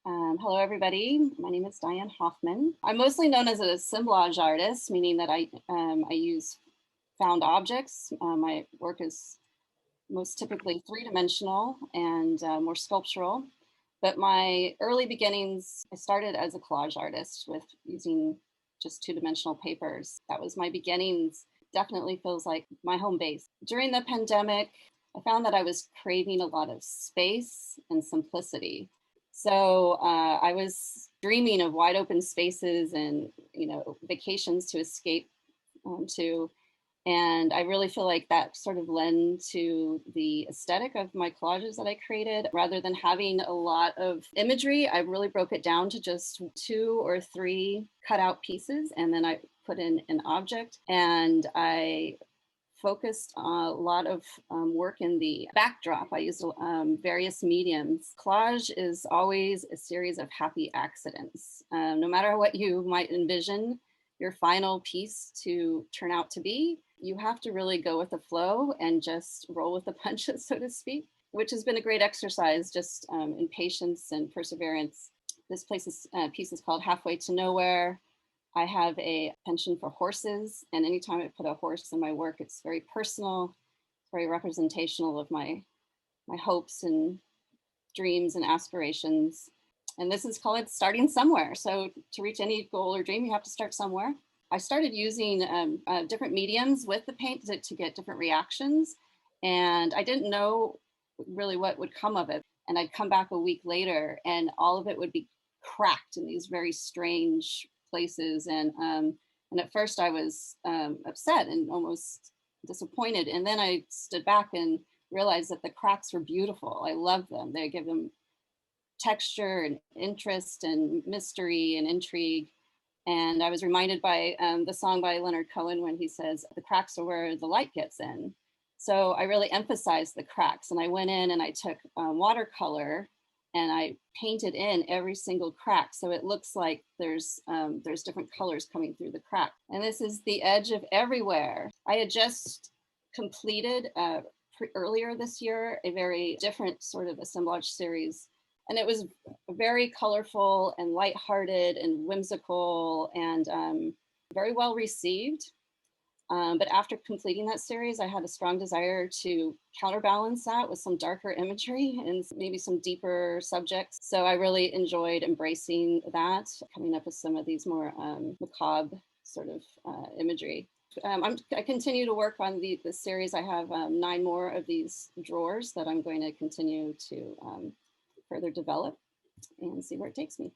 Hello, everybody. My name is Dianne Hoffman. I'm mostly known as a assemblage artist, meaning that I use found objects. My work is most typically three-dimensional and more sculptural. But my early beginnings, I started as a collage artist with using just two-dimensional papers. That was my beginnings. Definitely feels like my home base. During the pandemic, I found that I was craving a lot of space and simplicity. So I was dreaming of wide open spaces and vacations to escape to. And I really feel like that sort of lent to the aesthetic of my collages that I created. Rather than having a lot of imagery, I really broke it down to just 2 or 3 cutout pieces. And then I put in an object, and I focused a lot of work in the backdrop. I used various mediums. Collage is always a series of happy accidents. No matter what you might envision your final piece to turn out to be, you have to really go with the flow and just roll with the punches, so to speak, which has been a great exercise just in patience and perseverance. This piece is called Halfway to Nowhere. I have a penchant for horses, and anytime I put a horse in my work, it's very personal, very representational of my hopes and dreams and aspirations. And this is called Starting Somewhere. So to reach any goal or dream, you have to start somewhere. I started using different mediums with the paint to get different reactions, and I didn't know really what would come of it. And I'd come back a week later, and all of it would be cracked in these very strange places. And at first I was upset and almost disappointed. And then I stood back and realized that the cracks were beautiful. I love them. They give them texture and interest and mystery and intrigue. And I was reminded by the song by Leonard Cohen when he says, "The cracks are where the light gets in." So I really emphasized the cracks, and I went in and I took watercolor and I painted in every single crack. So it looks like there's different colors coming through the crack. And this is the edge of everywhere. I had just completed earlier this year a very different sort of assemblage series. And it was very colorful and lighthearted and whimsical and very well received. But after completing that series, I had a strong desire to counterbalance that with some darker imagery and maybe some deeper subjects. So I really enjoyed embracing that, coming up with some of these more macabre sort of imagery. I continue to work on the series. I have 9 more of these drawers that I'm going to continue to further develop and see where it takes me.